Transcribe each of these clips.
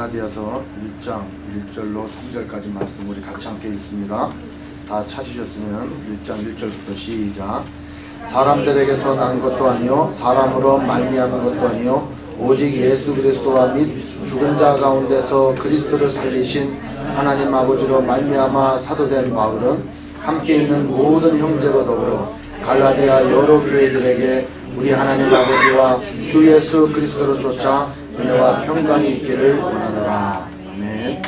갈라디아서 1장 1절로 3절까지 말씀 우리 같이 함께 읽습니다. 다 찾으셨으면 1장 1절부터 시작. 사람들에게서 난 것도 아니요 사람으로 말미암은 것도 아니요 오직 예수 그리스도와 및 죽은 자 가운데서 그리스도를 살리신 하나님 아버지로 말미암아 사도된 바울은 함께 있는 모든 형제로 더불어 갈라디아 여러 교회들에게 우리 하나님 아버지와 주 예수 그리스도로 쫓아 은혜와 평강이 있기를 원하노라. 아멘.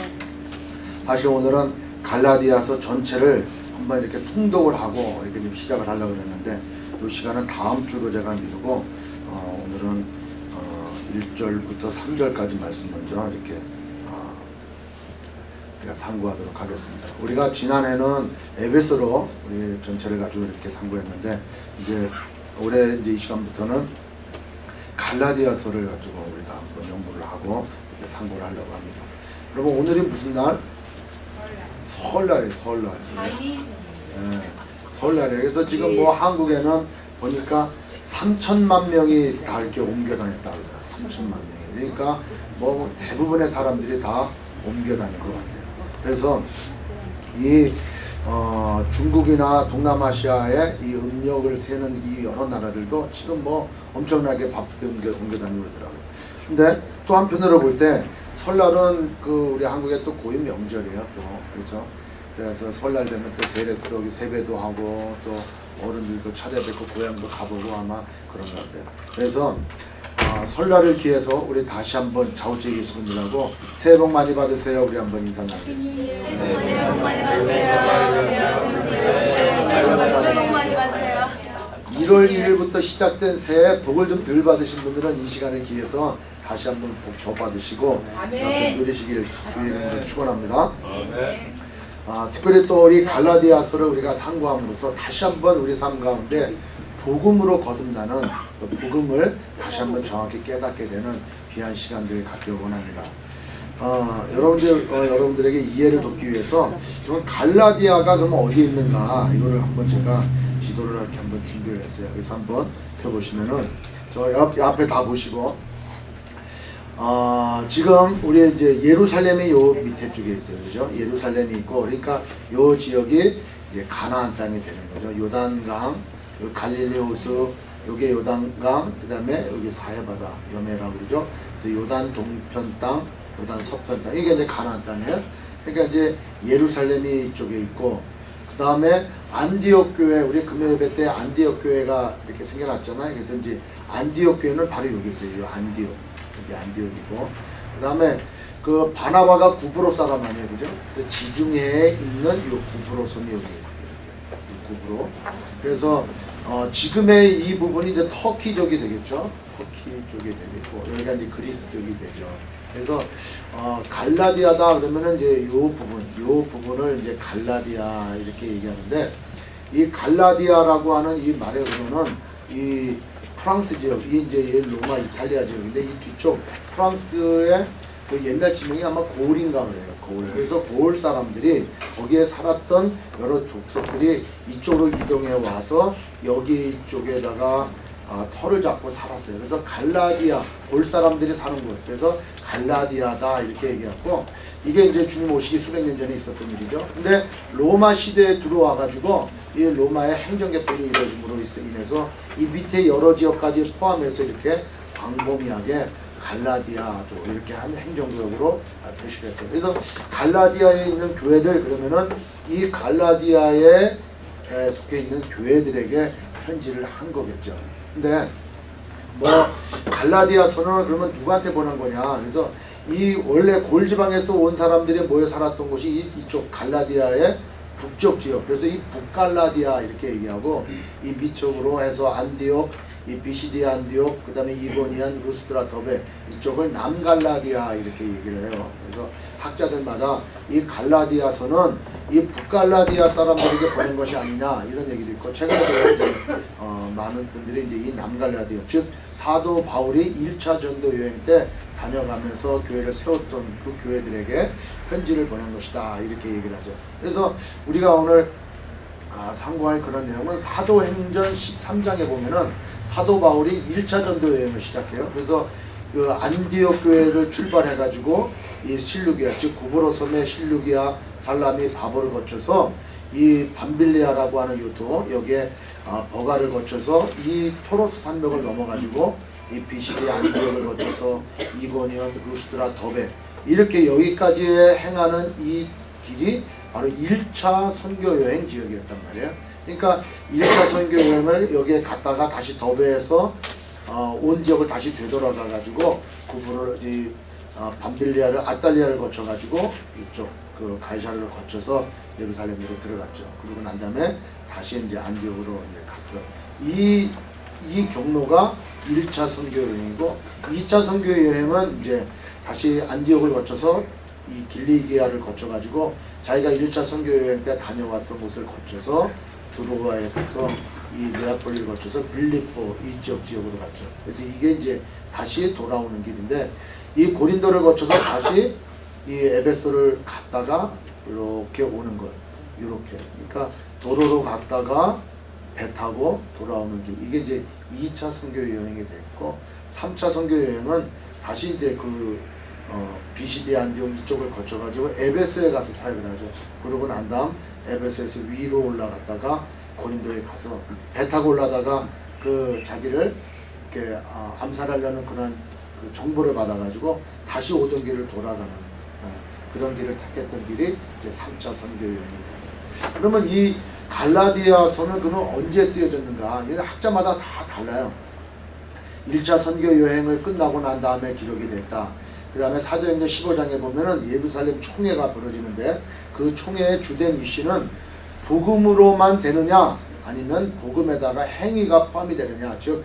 사실 오늘은 갈라디아서 전체를 한번 이렇게 통독을 하고 이렇게 좀 시작을 하려고 했는데 이 시간은 다음 주로 제가 미루고 오늘은 1절부터 3절까지 말씀 먼저 이렇게 우리가 상고하도록 하겠습니다. 우리가 지난해는 에베소로 우리 전체를 가지고 이렇게 상고했는데 이제 올해 이제 이 시간부터는 갈라디아서를 가지고 우리가 한번 연구를 하고 상고를 하려고 합니다. 여러분 오늘이 무슨 날? 설날이에요. 설날. 네, 설날이에요. 그래서 지금 뭐 한국에는 보니까 3천만 명이 다 이렇게 옮겨 다녔다 그러더라고요. 3천만 명이. 그러니까 뭐 대부분의 사람들이 다 옮겨 다닌 것 같아요. 그래서 이 중국이나 동남아시아의 이 음력을 세는 이 여러 나라들도 지금 뭐 엄청나게 바쁘게 옮겨 다니고 그러더라고요. 근데 또 한편으로 볼 때 설날은 그 우리 한국의 또 고유 명절이에요. 또 그렇죠. 그래서 설날 되면 또 여기 세배도 하고 또 어른들도 찾아뵙고 고향도 가보고 아마 그런 것 같아요. 그래서 설날을 기해서 우리 다시 한번 좌우지에 계신 분들하고 새해 복 많이 받으세요. 우리 한번 인사 나누겠습니다. 새해 복 많이 받으세요. 새해 복 많이 받으세요. 1월 1일부터 시작된 새해 복을 좀 덜 받으신 분들은 이 시간을 기해서 다시 한번 복 더 받으시고 누리시기를 주의 이름으로 축원합니다. 특별히 또 우리 갈라디아서를 우리가 상고함으로써 다시 한번 우리 삶 가운데 복음으로 거듭나는 복음을 다시 한번 정확히 깨닫게 되는 귀한 시간들을 갖기를 원합니다. 여러분들에게 이해를 돕기 위해서 지금 갈라디아가 그러면 어디에 있는가 이거를 한번 제가 지도를 이렇게 한번 준비를 했어요. 그래서 한번 펴보시면은 저 앞에 다 보시고 지금 우리 이제 예루살렘이 요 밑에 쪽에 있어요. 그죠? 예루살렘이 있고 그러니까 요 지역이 이제 가나안 땅이 되는 거죠. 요단강, 요 갈릴리 호수, 요게 요단강, 그 다음에 여기 사해바다, 여매라고 그러죠. 그래서 요단 동편 땅, 요단 서편 땅, 이게 이제 가나안 땅이에요. 그러니까 이제 예루살렘이 이쪽에 있고, 그 다음에 안디옥 교회, 우리 금요예배 때 안디옥 교회가 이렇게 생겨났잖아요. 그래서 이제 안디옥 교회는 바로 여기 있어요. 요 안디옥, 여기 안디옥이고, 그 다음에 그 바나바가 구브로 사람 아니에요, 그죠? 그래서 지중해에 있는 요 구브로 섬이 여기 있어요. 구브로. 그래서 지금의 이 부분이 이제 터키 쪽이 되겠죠. 터키 쪽이 되겠고 여기가 이제 그리스 쪽이 되죠. 그래서 갈라디아다 그러면은 이제 요 부분을 이제 갈라디아 이렇게 얘기하는데 이 갈라디아라고 하는 이 말의 의도는 이 프랑스 지역, 이 이제 로마 이탈리아 지역인데 이 뒤쪽 프랑스의 그 옛날 지명이 아마 고을인가 그래요. 고을. 그래서 고을 사람들이 거기에 살았던 여러 족속들이 이쪽으로 이동해 와서 여기 쪽에다가 터를 잡고 살았어요. 그래서 갈라디아, 고을 사람들이 사는 곳. 그래서 갈라디아다 이렇게 얘기하고 이게 이제 주님 오시기 수백 년 전에 있었던 일이죠. 근데 로마 시대에 들어와 가지고 이 로마의 행정개혁이 이루어짐으로 인해서 이 밑에 여러 지역까지 포함해서 이렇게 광범위하게 갈라디아도 이렇게 한 행정구역으로 표시를 했어요. 그래서 갈라디아에 있는 교회들 그러면은 이 갈라디아에 속해 있는 교회들에게 편지를 한 거겠죠. 근데 뭐 갈라디아서는 그러면 누구한테 보낸 거냐? 그래서 이 원래 골지방에서 온 사람들이 모여 살았던 곳이 이쪽 갈라디아의 북쪽 지역. 그래서 이 북갈라디아 이렇게 얘기하고 이 밑쪽으로 해서 안디옥, 이 비시디아 안디옥, 그 다음에 이고니안, 루스드라, 더베 이쪽을 남갈라디아 이렇게 얘기를 해요. 그래서 학자들마다 이 갈라디아서는 이 북갈라디아 사람들에게 보낸 것이 아니냐 이런 얘기도 있고 최근에 이제 많은 분들이 이제 이 남갈라디아 즉 사도 바울이 1차 전도 여행 때 다녀가면서 교회를 세웠던 그 교회들에게 편지를 보낸 것이다 이렇게 얘기를 하죠. 그래서 우리가 오늘 상고할 그런 내용은 사도행전 13장에 보면은 사도 바울이 1차 전도 여행을 시작해요. 그래서 그 안디옥 교회를 출발해 가지고 이 실루기아 즉 구브로 섬의 실루기아, 살라미, 바보를 거쳐서 이 밤빌리아라고 하는 요도 여기에 버가를 거쳐서 이 토로스 산맥을 넘어가지고 이 비시디 안디옥을 거쳐서 이고니온, 루스드라, 더베 이렇게 여기까지 행하는 이 길이 바로 1차 선교여행 지역이었단 말이에요. 그러니까 1차 선교여행을 여기에 갔다가 다시 더베에서 온 지역을 다시 되돌아가 가지고 구브를 밤빌리아를 아탈리아를 거쳐 가지고 이쪽 그 가이사르를 거쳐서 예루살렘으로 들어갔죠. 그리고 난 다음에 다시 이제 안디옥으로 이제 갔던 이 경로가 1차 선교 여행이고 2차 선교 여행은 이제 다시 안디옥을 거쳐서 이 길리기아를 거쳐 가지고 자기가 1차 선교 여행 때 다녀왔던 곳을 거쳐서 드로바에 가서 이 네아폴리를 거쳐서 빌리포 이쪽 지역으로 갔죠. 그래서 이게 이제 다시 돌아오는 길인데 이 고린도를 거쳐서 다시 이 에베소를 갔다가 이렇게 오는 걸 이렇게 그러니까 도로로 갔다가 배 타고 돌아오는 길 이게 이제 2차 선교 여행이 됐고 3차 선교 여행은 다시 이제 그 비시디 안디옥 이쪽을 거쳐 가지고 에베소에 가서 사역을 하죠. 그러고 난 다음 에베소에서 위로 올라갔다가 고린도에 가서 배 타고 올라다가 그 자기를 이렇게 암살하려는 그런 그 정보를 받아 가지고 다시 오던 길을 돌아가는 그런 길을 택했던 길이 이제 3차 선교 여행이 됩니다. 그러면 이 갈라디아서는 그러면 언제 쓰여졌는가? 이게 학자마다 다 달라요. 1차 선교 여행을 끝나고 난 다음에 기록이 됐다. 그 다음에 사도행전 15장에 보면은 예루살렘 총회가 벌어지는데 그 총회의 주된 이슈는 복음으로만 되느냐 아니면 복음에다가 행위가 포함이 되느냐 즉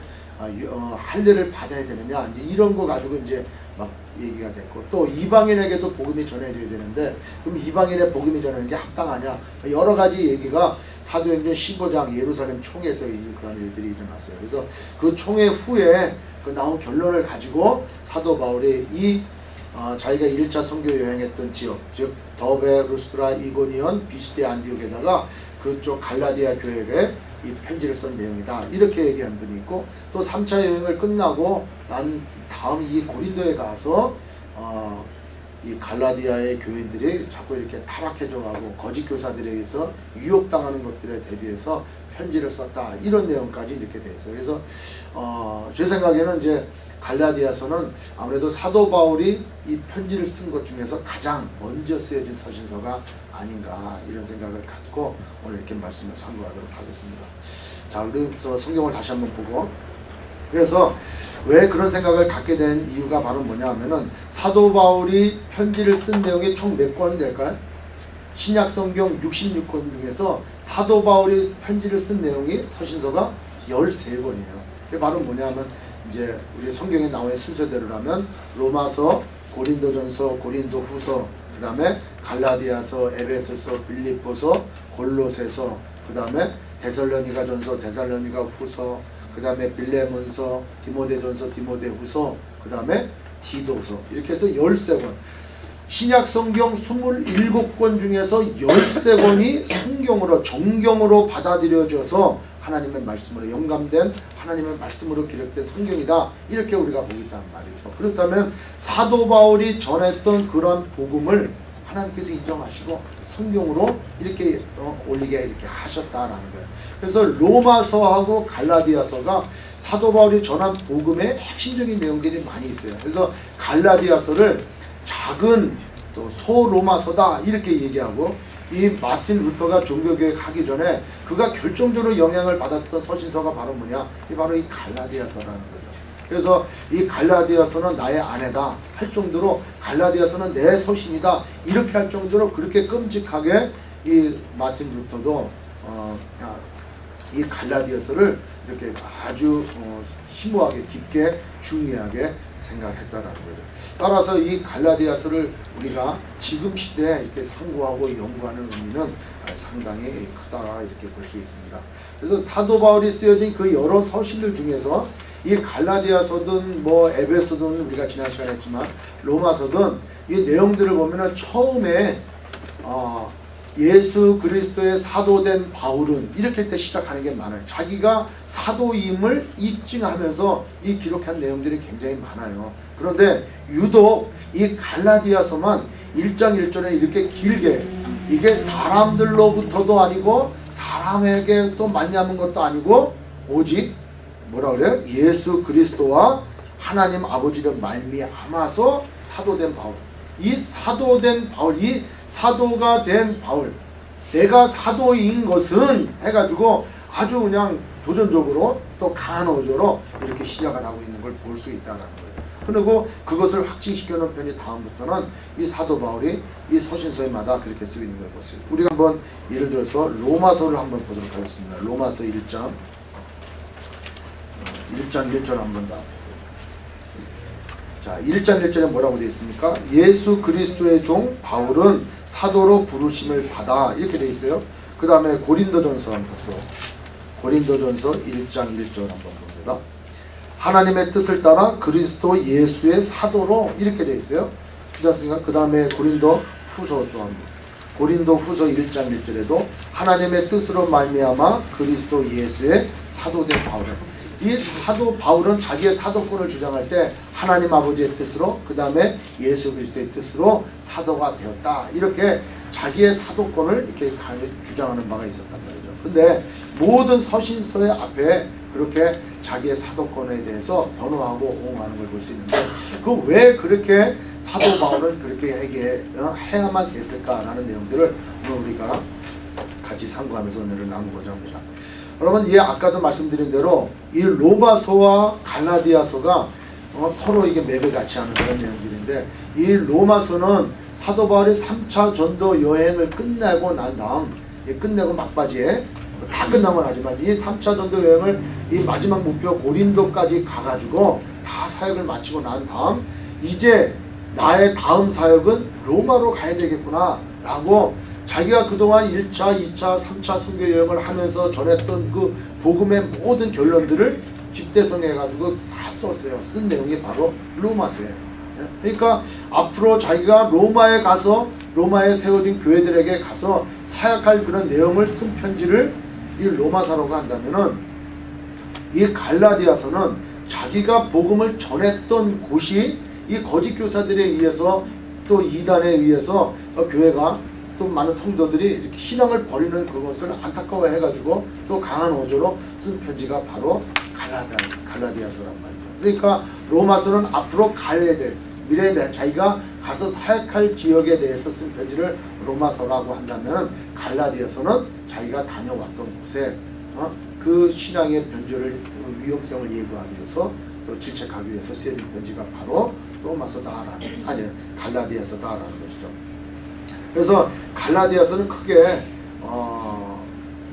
할례를 받아야 되느냐 이제 이런 거 가지고 이제 막 얘기가 됐고 또 이방인에게도 복음이 전해져야 되는데 그럼 이방인의 복음이 전하는 게 합당하냐 여러 가지 얘기가 사도행전 15장 예루살렘 총회에서 그런 일들이 일어났어요. 그래서 그 총회 후에 그 나온 결론을 가지고 사도 바울이 이 자기가 1차 선교 여행했던 지역 즉 더베, 루스드라, 이고니온, 비시디 안디옥에다가 그쪽 갈라디아 교회에 이 편지를 쓴 내용이다 이렇게 얘기한 분이 있고 또 3차 여행을 끝나고 난 다음 이 고린도에 가서 이 갈라디아의 교인들이 자꾸 이렇게 타락해져가고 거짓 교사들에 의해서 유혹당하는 것들에 대비해서 편지를 썼다 이런 내용까지 이렇게 돼 있어요. 그래서 제 생각에는 이제 갈라디아서는 아무래도 사도 바울이 이 편지를 쓴 것 중에서 가장 먼저 쓰여진 서신서가 아닌가 이런 생각을 갖고 오늘 이렇게 말씀을 선고하도록 하겠습니다. 자, 그래서 성경을 다시 한번 보고 그래서 왜 그런 생각을 갖게 된 이유가 바로 뭐냐 하면은 사도 바울이 편지를 쓴 내용이 총 몇 권 될까요? 신약 성경 66권 중에서 사도 바울이 편지를 쓴 내용이 서신서가 13권이에요. 그게 바로 뭐냐 하면 이제 우리 성경에 나와 있는 순서대로라면 로마서, 고린도전서, 고린도후서, 그 다음에 갈라디아서, 에베소서, 빌립보서, 골로새서, 그 다음에 데살로니가전서, 데살로니가후서, 그 다음에 빌레몬서, 디모데전서, 디모데후서, 그 다음에 디도서 이렇게 해서 13권 신약 성경 27권 중에서 13권이 성경으로 정경으로 받아들여져서 하나님의 말씀으로 영감된 하나님의 말씀으로 기록된 성경이다 이렇게 우리가 보고 있다는 말이죠. 그렇다면 사도 바울이 전했던 그런 복음을 하나님께서 인정하시고 성경으로 이렇게 올리게 이렇게 하셨다라는 거예요. 그래서 로마서하고 갈라디아서가 사도 바울이 전한 복음의 핵심적인 내용들이 많이 있어요. 그래서 갈라디아서를 작은 또 소로마서다 이렇게 얘기하고 이 마틴 루터가 종교개혁 하기 전에 그가 결정적으로 영향을 받았던 서신서가 바로 뭐냐? 이 바로 이 갈라디아서라는 거죠. 그래서 이 갈라디아서는 나의 아내다 할 정도로 갈라디아서는 내 서신이다 이렇게 할 정도로 그렇게 끔찍하게 이 마틴 루터도 이 갈라디아서를 이렇게 아주 심오하게 깊게 중요하게 생각했다라는 거죠. 따라서 이 갈라디아서를 우리가 지금 시대에 이렇게 상고하고 연구하는 의미는 상당히 크다 이렇게 볼 수 있습니다. 그래서 사도 바울이 쓰여진 그 여러 서신들 중에서 이 갈라디아서든 뭐 에베소든 우리가 지난 시간에 했지만 로마서든 이 내용들을 보면은 처음에 예수 그리스도의 사도된 바울은 이렇게 할 때 시작하는 게 많아요. 자기가 사도임을 입증하면서 이 기록한 내용들이 굉장히 많아요. 그런데 유독 이 갈라디아서만 1장 1절에 이렇게 길게, 이게 사람들로부터도 아니고 사람에게 또 만나는 것도 아니고 오직 뭐라 그래요? 예수 그리스도와 하나님 아버지를 말미암아서 사도된 바울. 이 사도된 바울, 이 사도가 된 바울, 내가 사도인 것은 해가지고 아주 그냥 도전적으로 또 강한 어조로 이렇게 시작을 하고 있는 걸 볼 수 있다는 거예요. 그리고 그것을 확증시켜 놓은 편이 다음부터는 이 사도 바울이 이 서신서에마다 그렇게 쓰고 있는 걸 보세요. 우리가 한번 예를 들어서 로마서를 한번 보도록 하겠습니다. 로마서 1장 1절 한번 더. 자, 1장 1절에 뭐라고 되어 있습니까? 예수 그리스도의 종 바울은 사도로 부르심을 받아, 이렇게 되어 있어요. 그 다음에 고린도전서 한번 또, 고린도전서 1장 1절 한번 봅니다. 하나님의 뜻을 따라 그리스도 예수의 사도로, 이렇게 되어 있어요. 그 다음에 고린도 후서 또 한번, 고린도 후서 1장 1절에도 하나님의 뜻으로 말미암아 그리스도 예수의 사도된 바울. 이 사도 바울은 자기의 사도권을 주장할 때 하나님 아버지의 뜻으로, 그 다음에 예수 그리스도의 뜻으로 사도가 되었다, 이렇게 자기의 사도권을 이렇게 주장하는 바가 있었단 말이죠. 근데 모든 서신서의 앞에 그렇게 자기의 사도권에 대해서 변호하고 옹호하는 걸 볼 수 있는데, 그 왜 그렇게 사도 바울은 그렇게 해야만 됐을까라는 내용들을 오늘 우리가 같이 상고하면서 오늘을 나누고자 합니다. 여러분, 아까도 말씀드린 대로 이 로마서와 갈라디아서가 서로 이게 맥을 같이 하는 그런 내용들인데, 이 로마서는 사도 바울이 3차 전도 여행을 끝내고 난 다음, 끝내고 막바지에 다 끝난 건 하지만 이 3차 전도 여행을 이 마지막 목표 고린도까지 가가지고 다 사역을 마치고 난 다음, 이제 나의 다음 사역은 로마로 가야 되겠구나 라고 자기가 그동안 1차, 2차, 3차 선교 여행을 하면서 전했던 그 복음의 모든 결론들을 집대성해가지고 다 썼어요. 쓴 내용이 바로 로마서예요. 그러니까 앞으로 자기가 로마에 가서 로마에 세워진 교회들에게 가서 사역할 그런 내용을 쓴 편지를 이 로마서라고 한다면은, 이 갈라디아서는 자기가 복음을 전했던 곳이 이 거짓 교사들에 의해서 또 이단에 의해서 교회가 또 많은 성도들이 이렇게 신앙을 버리는 그것을 안타까워 해가지고 또 강한 어조로 쓴 편지가 바로 갈라디아서란 말이죠. 그러니까 로마서는 앞으로 가야 될 미래에 대한 자기가 가서 사역할 지역에 대해서 쓴 편지를 로마서라고 한다면, 갈라디아서는 자기가 다녀왔던 곳에 그 신앙의 변조를, 위험성을 예고하기 위해서 또 질책하기 위해서 쓰인 편지가 바로 로마서다라는, 아니 갈라디아서다라는 것이죠. 그래서 갈라디아서는 크게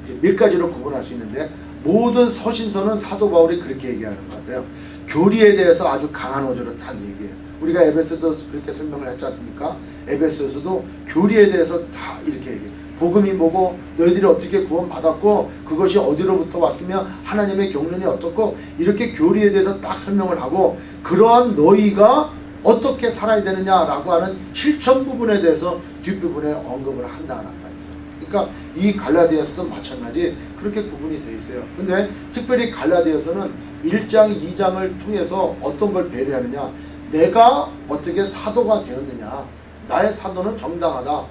이제 몇 가지로 구분할 수 있는데, 모든 서신서는 사도 바울이 그렇게 얘기하는 것 같아요. 교리에 대해서 아주 강한 어조로 다 얘기해요. 우리가 에베소도 그렇게 설명을 했지 않습니까? 에베소에서도 교리에 대해서 다 이렇게 얘기해요. 복음이 뭐고, 너희들이 어떻게 구원받았고, 그것이 어디로부터 왔으며 하나님의 경륜이 어떻고, 이렇게 교리에 대해서 딱 설명을 하고, 그러한 너희가 어떻게 살아야 되느냐라고 하는 실천 부분에 대해서 뒷부분에 언급을 한다는 말이죠. 그러니까 이 갈라디아서도 마찬가지 그렇게 구분이 되어 있어요. 근데 특별히 갈라디아서는 1장, 2장을 통해서 어떤 걸 배려하느냐, 내가 어떻게 사도가 되었느냐, 나의 사도는 정당하다,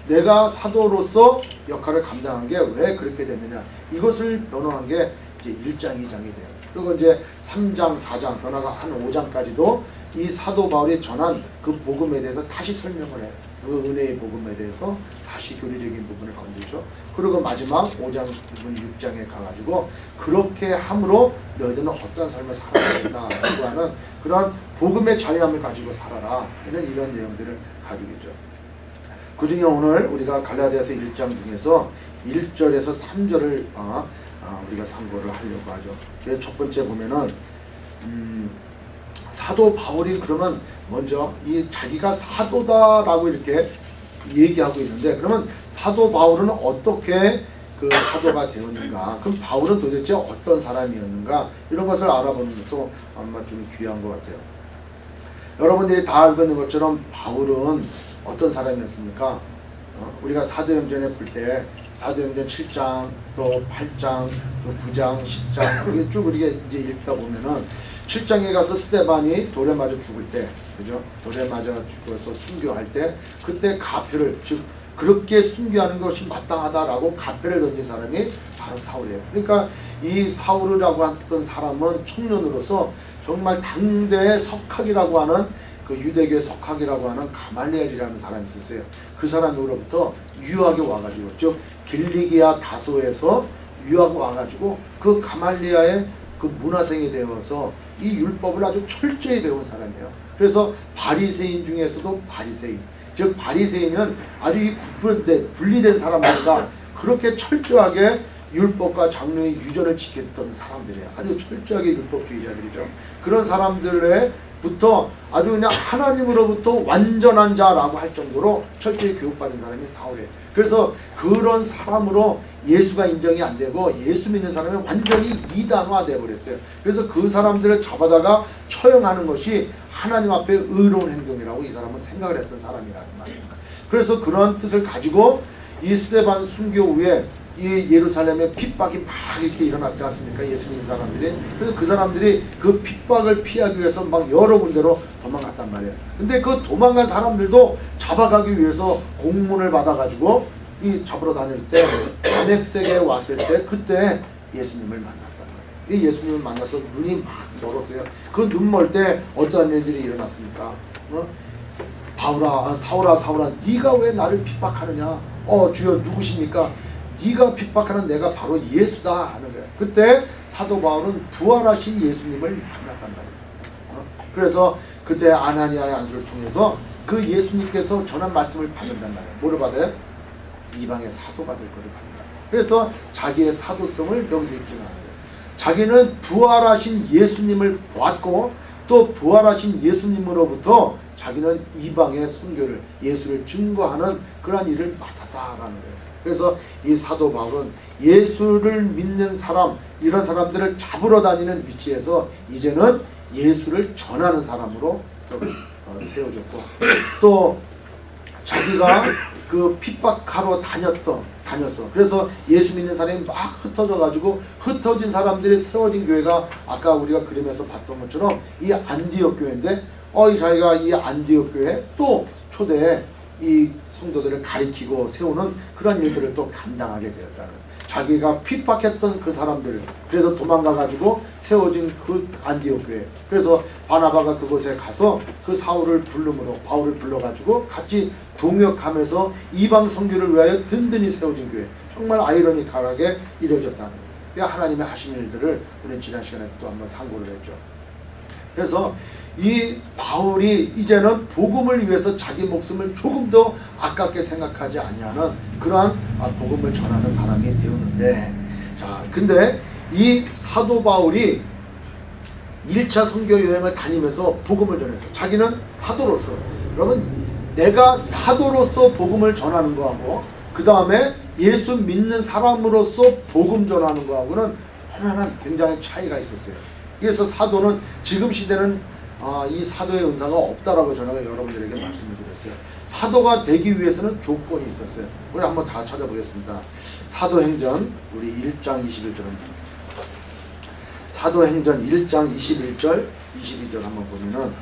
내가 사도로서 역할을 감당한 게 왜 그렇게 됐느냐, 이것을 변호한 게 이제 1장, 2장이 돼요. 그리고 이제 3장, 4장, 더 나아가 한 5장까지도 이 사도 바울이 전한 그 복음에 대해서 다시 설명을 해요. 그 은혜의 복음에 대해서 다시 교리적인 부분을 건들죠. 그리고 마지막 5장 부분 6장에 가가지고 그렇게 함으로 너희들은 어떠한 삶을 살아야 된다라고 하는 그런 복음의 자유함을 가지고 살아라 하는 이런 내용들을 가지고 있죠. 그 중에 오늘 우리가 갈라디아서 1장 중에서 1절에서 3절을 우리가 상고를 하려고 하죠. 그래서 첫 번째 보면은 사도 바울이 그러면 먼저 이 자기가 사도다라고 이렇게 얘기하고 있는데, 그러면 사도 바울은 어떻게 그 사도가 되었는가, 그럼 바울은 도대체 어떤 사람이었는가, 이런 것을 알아보는 것도 아마 좀 귀한 것 같아요. 여러분들이 다 알고 있는 것처럼 바울은 어떤 사람이었습니까? 우리가 사도행전에 볼 때 사도행전 7장 또 8장 또 9장 10장 이렇게 쭉 우리가 이제 읽다 보면은 7장에 가서 스데반이 돌에 맞아 죽을 때, 그죠? 돌에 맞아 죽어서 순교할 때 그때 가표를, 즉 그렇게 순교하는 것이 마땅하다라고 가표를 던진 사람이 바로 사울이에요. 그러니까 이 사울이라고 했던 사람은 청년으로서 정말 당대의 석학이라고 하는 그 유대교의 석학이라고 하는 가말리엘이라는 사람이 있었어요. 그 사람으로부터 유학에 와가지고, 즉 길리기아 다소에서 유학 와가지고 그 가말리아의 그 문화생이 되어서 이 율법을 아주 철저히 배운 사람이에요. 그래서 바리새인 중에서도 바리새인, 즉 바리새인은 아주 이 분리된 사람들보다 그렇게 철저하게 율법과 장로의 유전을 지켰던 사람들이에요. 아주 철저하게 율법주의자들이죠. 그런 사람들부터 아주 그냥 하나님으로부터 완전한 자라고 할 정도로 철저히 교육받은 사람이 사울이에요. 그래서 그런 사람으로 예수가 인정이 안 되고 예수 믿는 사람이 완전히 이단화되어 버렸어요. 그래서 그 사람들을 잡아다가 처형하는 것이 하나님 앞에 의로운 행동이라고 이 사람은 생각을 했던 사람이라는 말입니다. 그래서 그런 뜻을 가지고 이 스데반 순교 후에 이 예루살렘에 핍박이 막 이렇게 일어났지 않습니까? 예수 믿는 사람들이. 그래서 그 사람들이 그 핍박을 피하기 위해서 막 여러 군데로 도망갔단 말이에요. 근데 그 도망간 사람들도 잡아가기 위해서 공문을 받아가지고 이 잡으러 다닐 때 다멕색에 왔을 때 그때 예수님을 만났단 말이에요. 이 예수님을 만나서 눈이 막 멀었어요. 그 눈 멀 때 어떠한 일들이 일어났습니까? 바울아, 사울아, 네가 왜 나를 핍박하느냐? 주여 누구십니까? 네가 핍박하는 내가 바로 예수다 하는 거예요. 그때 사도 바울은 부활하신 예수님을 만났단 말이에요. 그래서 그때 아나니아의 안수를 통해서 그 예수님께서 전한 말씀을 받는단 말이에요. 뭐를 받아요? 이방의 사도 받을 것을 받는다. 그래서 자기의 사도성을 여기서 입증하는 거예요. 자기는 부활하신 예수님을 보았고 또 부활하신 예수님으로부터 자기는 이방의 선교를, 예수를 증거하는 그러한 일을 맡았다라는 거예요. 그래서 이 사도 바울은 예수를 믿는 사람, 이런 사람들을 잡으러 다니는 위치에서 이제는 예수를 전하는 사람으로 세워졌고, 또 자기가 그 핍박하러 다녔어. 그래서 예수 믿는 사람이 막 흩어져 가지고 흩어진 사람들이 세워진 교회가 아까 우리가 그림에서 봤던 것처럼 이 안디옥 교회인데, 자기가 이 안디옥 교회 또 초대에 이 성도들을 가리키고 세우는 그런 일들을 또 감당하게 되었다는, 자기가 핍박했던 그 사람들, 그래서 도망가 가지고 세워진 그 안디옥 교회. 그래서 바나바가 그곳에 가서 그 사울을 부름으로 바울을 불러 가지고 같이 동역하면서 이방 선교를 위하여 든든히 세워진 교회. 정말 아이러니컬하게 이루어졌다는 거예요. 하나님의 하신 일들을 우리는 지난 시간에 또 한번 상고를 했죠. 그래서 이 바울이 이제는 복음을 위해서 자기 목숨을 조금 더 아깝게 생각하지 아니하는 그러한 복음을 전하는 사람이 되었는데, 자, 근데 이 사도 바울이 1차 선교 여행을 다니면서 복음을 전해서 자기는 사도로서, 여러분 내가 사도로서 복음을 전하는 거하고 그 다음에 예수 믿는 사람으로서 복음 전하는 거하고는 얼마나 굉장히 차이가 있었어요. 그래서 사도는 지금 시대는 이 사도의 은사가 없다라고 전하고 여러분들에게 말씀을 드렸어요. 사도가 되기 위해서는 조건이 있었어요. 우리 한번 다 찾아보겠습니다. 사도행전 우리 1장 21절입니다. 사도행전 1장 21절 22절 한번 보면은,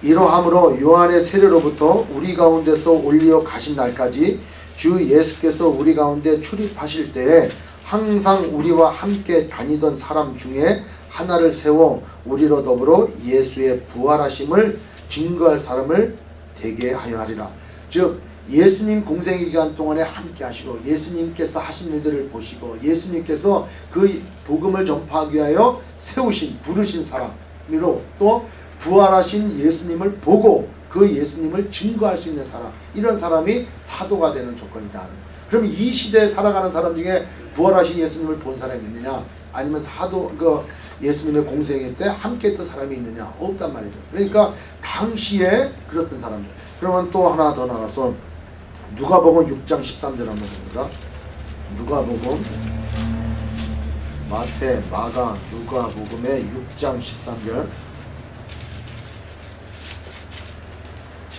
이러함으로 요한의 세례로부터 우리 가운데서 올리어 가신 날까지 주 예수께서 우리 가운데 출입하실 때에 항상 우리와 함께 다니던 사람 중에 하나를 세워 우리로 더불어 예수의 부활하심을 증거할 사람을 되게 하여 하리라. 즉 예수님 공생의 기간 동안에 함께 하시고 예수님께서 하신 일들을 보시고 예수님께서 그 복음을 전파하기 위하여 세우신 부르신 사람으로 또 부활하신 예수님을 보고 그 예수님을 증거할 수 있는 사람, 이런 사람이 사도가 되는 조건이다. 그럼 이 시대에 살아가는 사람 중에 부활하신 예수님을 본 사람이 있느냐, 아니면 사도 예수님의 공생애 때 함께 했던 사람이 있느냐? 없단 말이죠. 그러니까 당시에 그랬던 사람들. 그러면 또 하나 더 나가서 누가복음 6장 13절 한번 봅니다. 누가복음, 마태, 마가, 누가복음의 6장 13절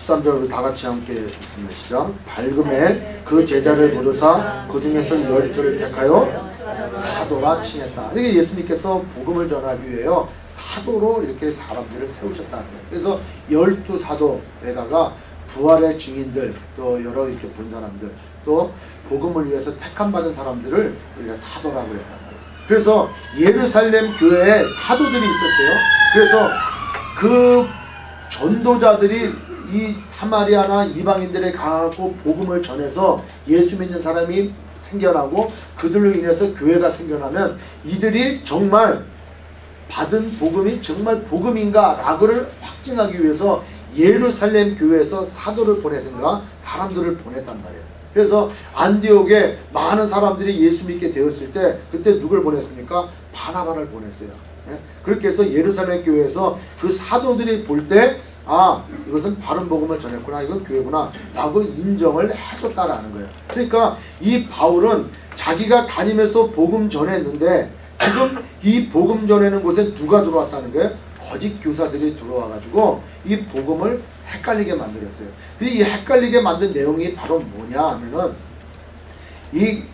13절 우리 다 같이 함께 읽습니다. 시작. 밝음에 그 제자를 부르사 그 중에서 10개를 택하여 사도라 칭했다. 이렇게 예수님께서 복음을 전하기 위해요 사도로 이렇게 사람들을 세우셨다. 그래서 12사도에다가 부활의 증인들, 또 여러 이렇게 본 사람들, 또 복음을 위해서 택함받은 사람들을 우리가 사도라고 그랬단 말이에요. 그래서 예루살렘 교회에 사도들이 있었어요. 그래서 그 전도자들이 이 사마리아나 이방인들에 가고 복음을 전해서 예수 믿는 사람이 생겨나고 그들로 인해서 교회가 생겨나면 이들이 정말 받은 복음이 정말 복음인가 라고를 확증하기 위해서 예루살렘 교회에서 사도를 보내든가 사람들을 보냈단 말이에요. 그래서 안디옥에 많은 사람들이 예수 믿게 되었을 때 그때 누굴 보냈습니까? 바나바를 보냈어요. 예? 그렇게 해서 예루살렘 교회에서 그 사도들이 볼 때 아, 이것은 바른 복음을 전했구나, 이건 교회구나 라고 인정을 해줬다라는 거예요. 그러니까 이 바울은 자기가 다니면서 복음 전했는데 지금 이 복음 전하는 곳에 누가 들어왔다는 거예요? 거짓 교사들이 들어와가지고 이 복음을 헷갈리게 만들었어요. 이 헷갈리게 만든 내용이 바로 뭐냐 하면은 이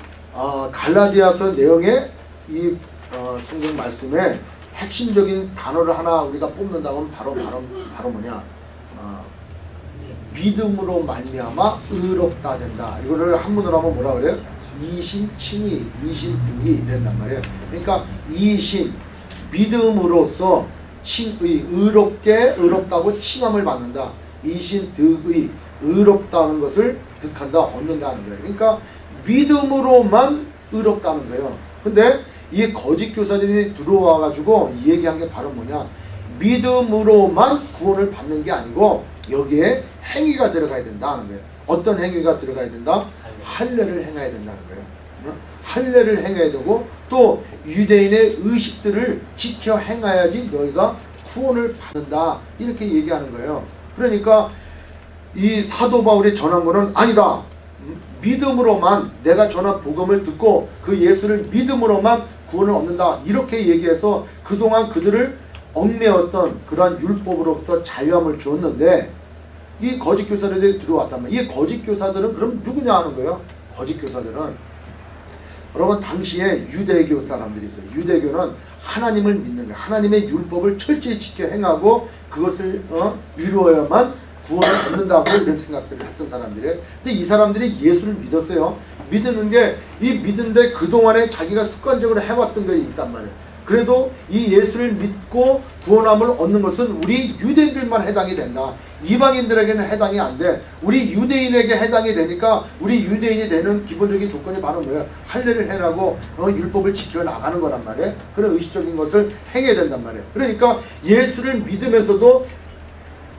갈라디아서 내용의 이 성경 말씀에 핵심적인 단어를 하나 우리가 뽑는다면 바로 뭐냐? 믿음으로 말미암아 의롭다 된다. 이거를 한문으로 하면 뭐라 그래요? 이신칭의, 이신득의 이랬단 말이에요. 그러니까 이신, 믿음으로써 칭의, 의롭게 의롭다고 칭함을 받는다. 이신득의, 의롭다는 것을 득한다, 얻는다는 거예요. 그러니까 믿음으로만 의롭다는 거예요. 근데 이 거짓 교사들이 들어와 가지고 이 얘기한 게 바로 뭐냐, 믿음으로만 구원을 받는 게 아니고 여기에 행위가 들어가야 된다는 거예요. 어떤 행위가 들어가야 된다? 할례를 행해야 된다는 거예요. 할례를 행해야 되고 또 유대인의 의식들을 지켜 행해야지 너희가 구원을 받는다, 이렇게 얘기하는 거예요. 그러니까 이 사도 바울이 전한 거는 아니다, 믿음으로만, 내가 전한 복음을 듣고 그 예수를 믿음으로만 구원을 얻는다, 이렇게 얘기해서 그동안 그들을 얽매였던 그러한 율법으로부터 자유함을 주었는데 이 거짓 교사들이 들어왔단 말이에요. 이 거짓 교사들은 그럼 누구냐 하는 거예요. 거짓 교사들은 여러분 당시에 유대교 사람들이 있어요. 유대교는 하나님을 믿는 거예요. 하나님의 율법을 철저히 지켜 행하고 그것을 이루어야만 구원을 얻는다고 이런 생각들을 했던 사람들이에요. 근데 이 사람들이 예수를 믿었어요. 믿는 게 이 믿는데 그동안에 자기가 습관적으로 해왔던 게 있단 말이에요. 그래도 이 예수를 믿고 구원함을 얻는 것은 우리 유대인들만 해당이 된다. 이방인들에게는 해당이 안 돼. 우리 유대인에게 해당이 되니까 우리 유대인이 되는 기본적인 조건이 바로 뭐예요? 할례를 해라고 율법을 지켜나가는 거란 말이에요. 그런 의식적인 것을 행해야 된단 말이에요. 그러니까 예수를 믿으면서도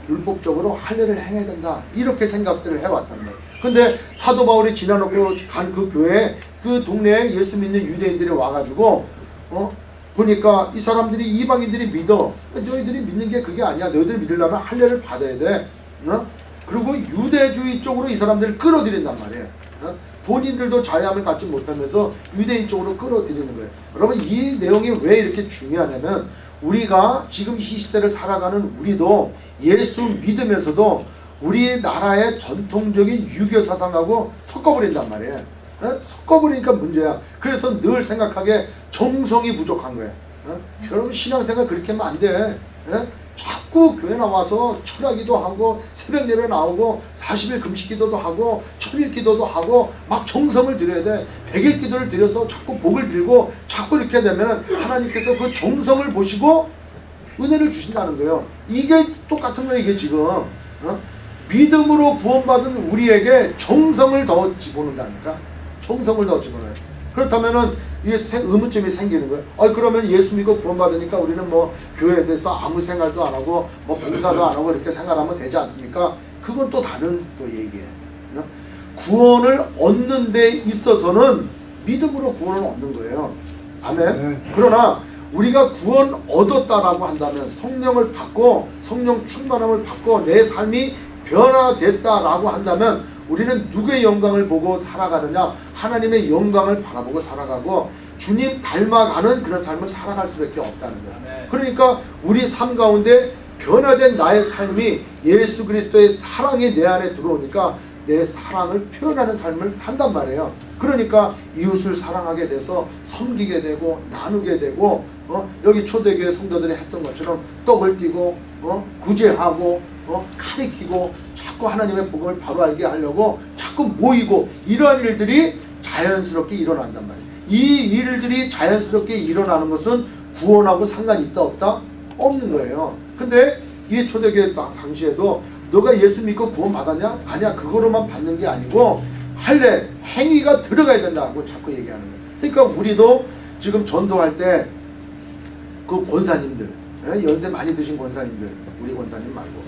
율법적으로 할례를 행해야 된다, 이렇게 생각들을 해왔단 말이에요. 근데 사도 바울이 지나놓고 간 그 교회에 그 동네에 예수 믿는 유대인들이 와가지고 보니까 이 사람들이, 이방인들이 믿어. 너희들이 믿는 게 그게 아니야. 너희들이 믿으려면 할례를 받아야 돼. 그리고 유대주의 쪽으로 이 사람들을 끌어들인단 말이에요. 본인들도 자유함을 갖지 못하면서 유대인 쪽으로 끌어들이는 거예요. 여러분 이 내용이 왜 이렇게 중요하냐면 우리가 지금 이 시대를 살아가는 우리도 예수 믿으면서도 우리나라의 전통적인 유교 사상하고 섞어버린단 말이에요. 섞어버리니까 문제야. 그래서 늘 생각하게 정성이 부족한 거예요. 여러분 신앙생활 그렇게 하면 안 돼. 자꾸 교회 나와서 철야기도 하고 새벽 예배 나오고 40일 금식기도도 하고 천일기도도 하고 막 정성을 들여야 돼. 100일 기도를 드려서 자꾸 복을 빌고 자꾸 이렇게 되면 하나님께서 그 정성을 보시고 은혜를 주신다는 거예요. 이게 똑같은 거예요. 이게 지금 믿음으로 구원받은 우리에게 정성을 더 집어넣는다니까. 정성을 더 집어넣어요. 그렇다면은 이게 의문점이 생기는 거예요. 그러면 예수 믿고 구원받으니까 우리는 뭐 교회에 대해서 아무 생각도 안 하고 뭐 봉사도 안 하고 이렇게 생각하면 되지 않습니까? 그건 또 다른 또 얘기예요. 구원을 얻는 데 있어서는 믿음으로 구원을 얻는 거예요. 아멘. 그러나 우리가 구원 얻었다라고 한다면, 성령을 받고 성령 충만함을 받고 내 삶이 변화됐다라고 한다면 우리는 누구의 영광을 보고 살아가느냐? 하나님의 영광을 바라보고 살아가고 주님 닮아가는 그런 삶을 살아갈 수밖에 없다는 거예요. 그러니까 우리 삶 가운데 변화된 나의 삶이 예수 그리스도의 사랑이 내 안에 들어오니까 내 사랑을 표현하는 삶을 산단 말이에요. 그러니까 이웃을 사랑하게 돼서 섬기게 되고 나누게 되고 여기 초대교회 성도들이 했던 것처럼 떡을 띠고 구제하고 가리키고 자꾸 하나님의 복음을 바로 알게 하려고 자꾸 모이고 이러한 일들이 자연스럽게 일어난단 말이에요. 이 일들이 자연스럽게 일어나는 것은 구원하고 상관이 있다 없다? 없는 거예요. 근데 이 초대교회 당시에도 너가 예수 믿고 구원 받았냐? 아니야. 그거로만 받는 게 아니고 할례, 행위가 들어가야 된다고 자꾸 얘기하는 거예요. 그러니까 우리도 지금 전도할 때 그 권사님들, 연세 많이 드신 권사님들, 우리 권사님 말고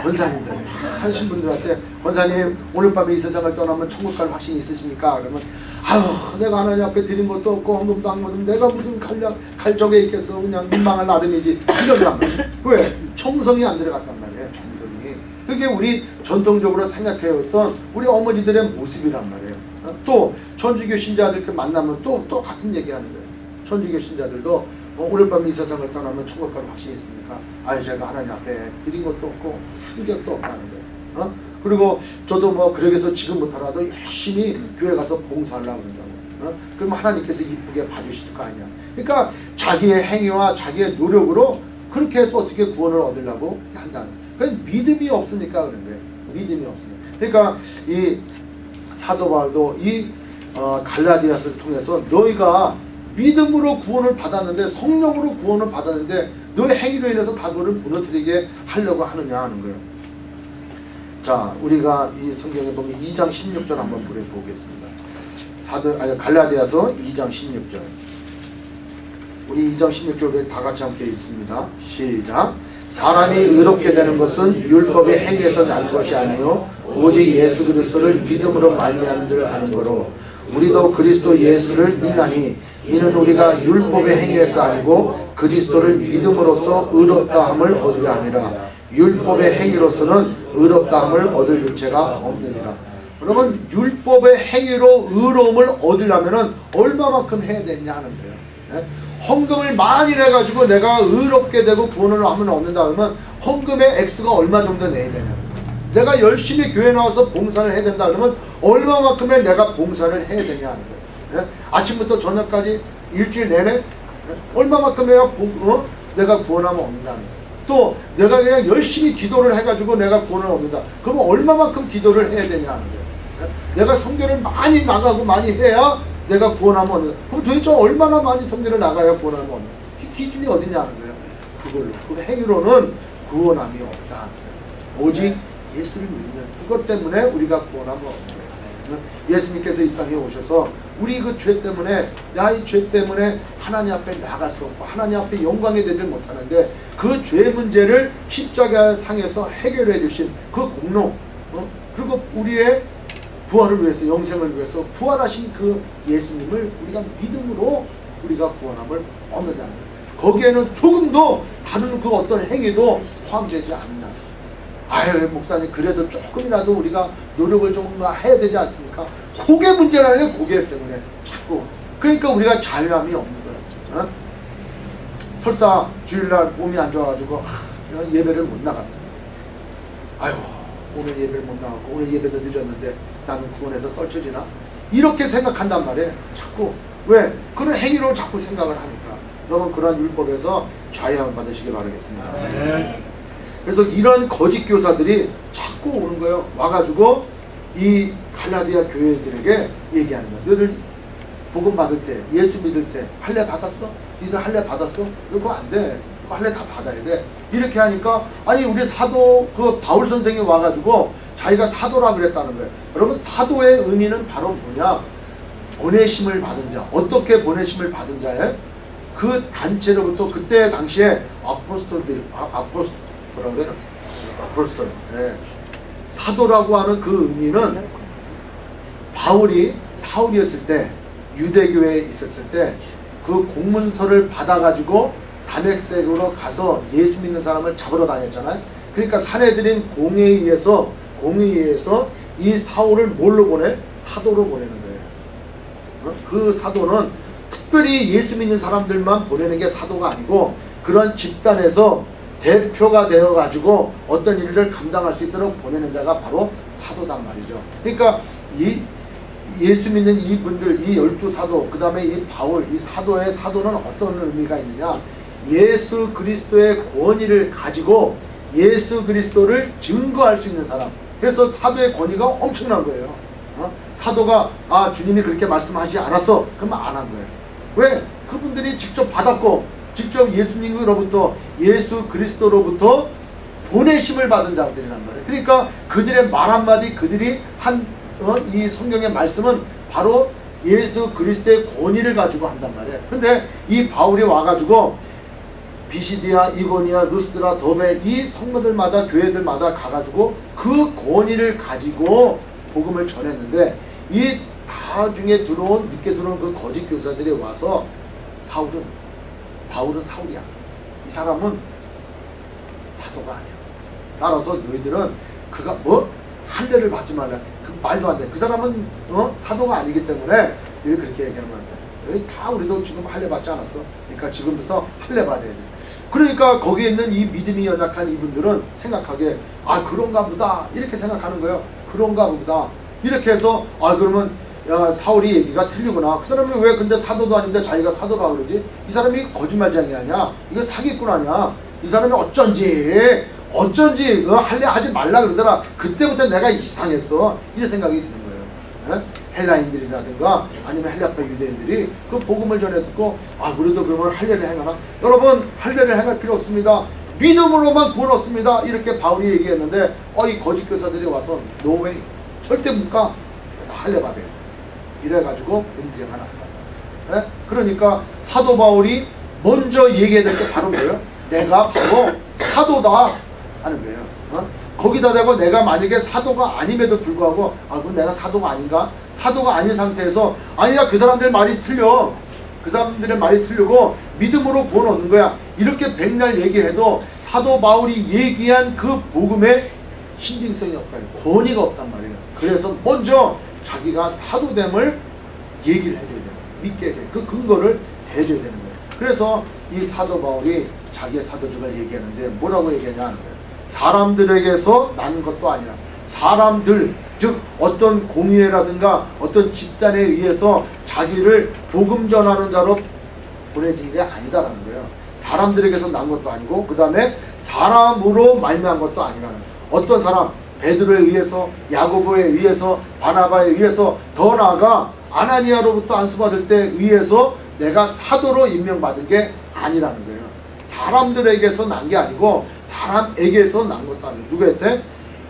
권사님들 하신 분들한테 권사님 오늘 밤에 이 세상을 떠나면 천국 갈 확신이 있으십니까? 그러면 아유 내가 하나님 앞에 드린 것도 없고 헌금도 안 거든 내가 무슨 갈 적에 있겠어. 그냥 민망한 나름이지 이런단 말이에요. 왜? 청성이 안 들어갔단 말이에요. 청성이. 그게 우리 전통적으로 생각해왔던 우리 어머니들의 모습이란 말이에요. 또 천주교 신자들 만나면 또 같은 얘기하는 거예요. 천주교 신자들도 오늘 밤 이 세상을 떠나면 천국 갈 확신이 있습니까? 아유 제가 하나님 앞에 드린 것도 없고 한 격도 없다는 거예요. 그리고 저도 뭐 그러게서 지금부터라도 열심히 교회 가서 봉사하려고 그런다고. 그러면 하나님께서 이쁘게 봐주실 거 아니야. 그러니까 자기의 행위와 자기의 노력으로 그렇게 해서 어떻게 구원을 얻으려고 한다는 거예요. 믿음이 없으니까 그런 거예요. 믿음이 없으니까. 그러니까 이 사도 바울도 이 갈라디아서를 통해서 너희가 믿음으로 구원을 받았는데 성령으로 구원을 받았는데 너의 행위로 인해서 다 그거를 무너뜨리게 하려고 하느냐 하는 거예요. 자, 우리가 이 성경에 보면 2장 16절 한번 보겠습니다. 갈라디아서 2장 16절. 우리 2장 16절에 다 같이 함께 읽습니다. 시작. 사람이 의롭게 되는 것은 율법의 행위에서 난 것이 아니요 오직 예수 그리스도를 믿음으로 말미암음을 아는 거로 우리도 그리스도 예수를 믿나니 이는 우리가 율법의 행위에서 아니고 그리스도를 믿음으로써 의롭다함을 얻으려 함이라. 율법의 행위로서는 의롭다함을 얻을 유체가 없느니라. 여러분 율법의 행위로 의로움을 얻으려면 얼마만큼 해야 되냐 하는 거예요. 헌금을 많이 내가지고 내가 의롭게 되고 구원을 하면 얻는다 그러면 헌금의 액수가 얼마 정도 내야 되냐. 내가 열심히 교회 나와서 봉사를 해야 된다 그러면 얼마만큼의 내가 봉사를 해야 되냐 하는 거예요. 아침부터 저녁까지 일주일 내내 얼마만큼 해야 내가 구원하면 얻는다는 거예요. 또 내가 그냥 열심히 기도를 해가지고 내가 구원을 얻는다. 그러면 얼마만큼 기도를 해야 되냐 하는 거예요. 내가 선교를 많이 나가고 많이 해야 내가 구원하면 얻는다. 그럼 도대체 얼마나 많이 선교를 나가야 구원하면 얻는다. 기준이 어디냐 하는 거예요. 그걸로. 그 행위로는 구원함이 없다. 오직 예수를 믿는 그것 때문에 우리가 구원함을 얻는 거예요. 예수님께서 이 땅에 오셔서 우리 그 죄 때문에 나의 죄 때문에 하나님 앞에 나갈 수 없고 하나님 앞에 영광에 되지 못하는데 그 죄 문제를 십자가 상에서 해결해 주신 그 공로 그리고 우리의 부활을 위해서 영생을 위해서 부활하신 그 예수님을 우리가 믿음으로 우리가 구원함을 얻는다는 거예요. 거기에는 조금도 다른 그 어떤 행위도 포함되지 않는다. 아유 목사님 그래도 조금이라도 우리가 노력을 좀 해야 되지 않습니까? 그게 문제라는 게 그게 때문에 자꾸 그러니까 우리가 자유함이 없는 거예요. 설사 주일날 몸이 안 좋아가지고 예배를 못 나갔어요. 아유 오늘 예배를 못 나갔고 오늘 예배도 늦었는데 나는 구원에서 떨쳐지나? 이렇게 생각한단 말이에요. 자꾸 왜? 그런 행위로 자꾸 생각을 하니까. 여러분 그러한 율법에서 자유함을 받으시기 바라겠습니다. 네. 그래서 이런 거짓 교사들이 자꾸 오는 거예요. 와가지고 이 갈라디아 교회들에게 얘기하는 거예요. 너희들 복음 받을 때 예수 믿을 때 할례 받았어? 너희들 할례 받았어? 이거 안 돼. 할례 다 받아야 돼. 이렇게 하니까 아니 우리 사도 그 바울 선생이 와가지고 자기가 사도라 그랬다는 거예요. 여러분 사도의 의미는 바로 뭐냐? 보내심을 받은 자. 어떻게 보내심을 받은 자예요? 그 단체로부터 그때 당시에 뭐라고 그래요? 아포스톨. 예. 사도라고 하는 그 의미는 바울이 사울이었을 때 유대교회에 있었을 때 그 공문서를 받아가지고 다메섹으로 가서 예수 믿는 사람을 잡으러 다녔잖아요. 그러니까 사내들인 공회에 의해서 이 사울을 뭘로 보내? 사도로 보내는 거예요. 그 사도는 특별히 예수 믿는 사람들만 보내는 게 사도가 아니고 그런 집단에서 대표가 되어가지고 어떤 일을 감당할 수 있도록 보내는 자가 바로 사도단 말이죠. 그러니까 예수 믿는 이분들, 이 12사도, 그 다음에 이 바울, 이 사도의 사도는 어떤 의미가 있느냐, 예수 그리스도의 권위를 가지고 예수 그리스도를 증거할 수 있는 사람. 그래서 사도의 권위가 엄청난 거예요. 사도가 주님이 그렇게 말씀하지 않았어, 그러면 안 한 거예요. 왜? 그분들이 직접 받았고 직접 예수님으로부터, 예수 그리스도로부터 보내심을 받은 자들이란 말이에요. 그러니까 그들의 말 한마디, 그들이 이 성경의 말씀은 바로 예수 그리스도의 권위를 가지고 한단 말이에요. 근데 이 바울이 와가지고 비시디아, 이고니아, 루스드라, 더베 이 성도들마다, 교회들마다 가가지고 그 권위를 가지고 복음을 전했는데, 이 나중에 늦게 들어온 그 거짓 교사들이 와서 바울은 사울이야, 이 사람은 사도가 아니야, 따라서 너희들은 그가 할례를 받지 말라, 그 말도 안 돼, 그 사람은 사도가 아니기 때문에 늘 그렇게 얘기하면 안 돼. 여기 다 우리도 지금 할례 받지 않았어, 그러니까 지금부터 할례 받아야 돼. 그러니까 거기에 있는 이 믿음이 연약한 이분들은 생각하기에 그런가 보다 이렇게 생각하는 거예요. 그런가 보다 이렇게 해서 그러면 사울이 얘기가 틀리구나, 그 사람이 왜 근데 사도도 아닌데 자기가 사도라 그러지, 이 사람이 거짓말쟁이 아니야, 이거 사기꾼 아니야, 이 사람이 어쩐지 할례 하지 말라 그러더라, 그때부터 내가 이상했어, 이런 생각이 드는 거예요. 헬라인들이라든가 아니면 헬라파 유대인들이 그 복음을 전해 듣고 우리도 그러면 할례를 행하나? 여러분, 할례를 행할 필요 없습니다, 믿음으로만 구원 얻습니다, 이렇게 바울이 얘기했는데 이 거짓 교사들이 와서 노웨이, 절대 못 가, 할례 받아야 돼, 이래가지고 문제가 났다. 그러니까 사도 바울이 먼저 얘기해야 될 게 바로 뭐예요? 내가 바로 사도다 하는 거예요. 거기다 대고 내가 만약에 사도가 아님에도 불구하고 그럼 내가 사도가 아닌가? 사도가 아닌 상태에서 아니야, 그 사람들 말이 틀려, 그 사람들의 말이 틀리고 믿음으로 구원 얻는 거야, 이렇게 백날 얘기해도 사도 바울이 얘기한 그 복음에 신빙성이 없다, 권위가 없단 말이에요. 그래서 먼저 자기가 사도됨을 얘기를 해줘야 돼요. 믿게 해줘야 돼요. 그 근거를 대줘야 되는 거예요. 그래서 이 사도 바울이 자기의 사도직을 얘기하는데 뭐라고 얘기하냐 하는 거예요. 사람들에게서 난 것도 아니라, 사람들, 즉 어떤 공의회라든가 어떤 집단에 의해서 자기를 복음 전하는 자로 보내진 게 아니다라는 거예요. 사람들에게서 난 것도 아니고, 그 다음에 사람으로 말미암은 것도 아니라는 거예요. 어떤 사람, 베드로에 의해서, 야고보에 의해서, 바나바에 의해서, 더 나아가 아나니아로부터 안수받을 때 의해서 내가 사도로 임명받은 게 아니라는 거예요. 사람들에게서 난 게 아니고 사람에게서 난 것도 아니고, 누구한테?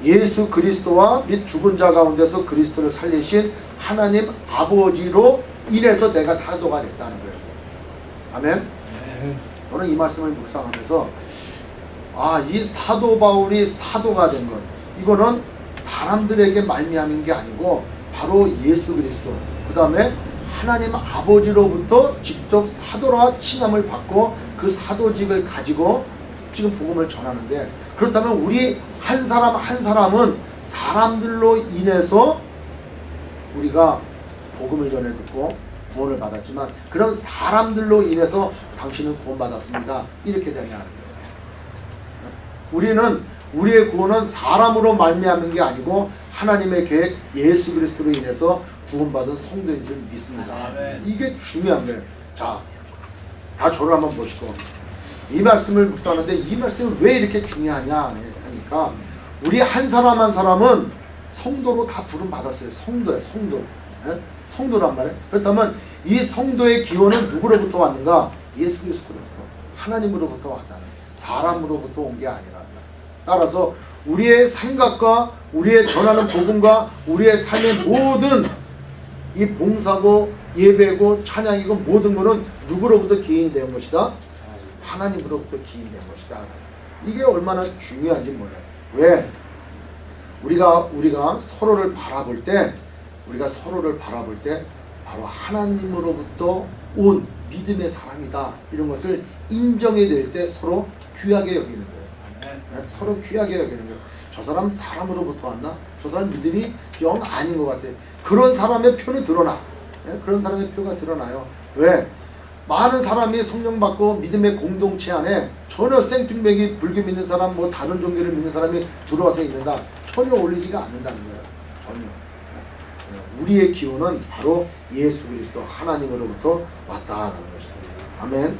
예수 그리스도와 및 죽은 자 가운데서 그리스도를 살리신 하나님 아버지로 인해서 내가 사도가 됐다는 거예요. 아멘? 저는 이 말씀을 묵상하면서 이 사도 바울이 사도가 된 것, 이거는 사람들에게 말미암은 게 아니고 바로 예수 그리스도, 그 다음에 하나님 아버지로부터 직접 사도라 칭함을 받고 그 사도직을 가지고 지금 복음을 전하는데, 그렇다면 우리 한 사람 한 사람은 사람들로 인해서 우리가 복음을 전해 듣고 구원을 받았지만, 그런 사람들로 인해서 당신은 구원받았습니다, 이렇게 되냐 하는 거예요. 우리의 구원은 사람으로 말미암은 게 아니고 하나님의 계획 예수 그리스도로 인해서 구원받은 성도인 줄 믿습니다. 이게 중요한 거예요. 자, 다 저를 한번 보시고, 이 말씀을 묵상하는데 이 말씀이 왜 이렇게 중요하냐 하니까, 우리 한 사람 한 사람은 성도로 다 부름 받았어요. 성도야, 성도. 성도란 말이에요. 그렇다면 이 성도의 기원은 누구로부터 왔는가? 예수 그리스도로부터, 하나님으로부터 왔다는, 사람으로부터 온 게 아니라. 따라서 우리의 생각과 우리의 전하는 복음과 우리의 삶의 모든 이 봉사고 예배고 찬양이고 모든 것은 누구로부터 기인이 된 것이다? 하나님으로부터 기인된 것이다. 이게 얼마나 중요한지 몰라요. 왜? 우리가 서로를 바라볼 때 바로 하나님으로부터 온 믿음의 사람이다, 이런 것을 인정해야 될 때 서로 귀하게 여기는 거예요. 서로 귀하게 여기는 거예요. 저 사람 사람으로부터 왔나? 저 사람 믿음이 영 아닌 것 같아. 그런 사람의 표는 드러나. 그런 사람의 표가 드러나요. 왜? 많은 사람이 성령 받고 믿음의 공동체 안에 전혀 생뚱맥이 불교 믿는 사람 뭐 다른 종교를 믿는 사람이 들어와서 있는다. 전혀 어울리지가 않는다는 거예요. 전혀. 우리의 기원은 바로 예수 그리스도 하나님으로부터 왔다라는 것입니다. 아멘.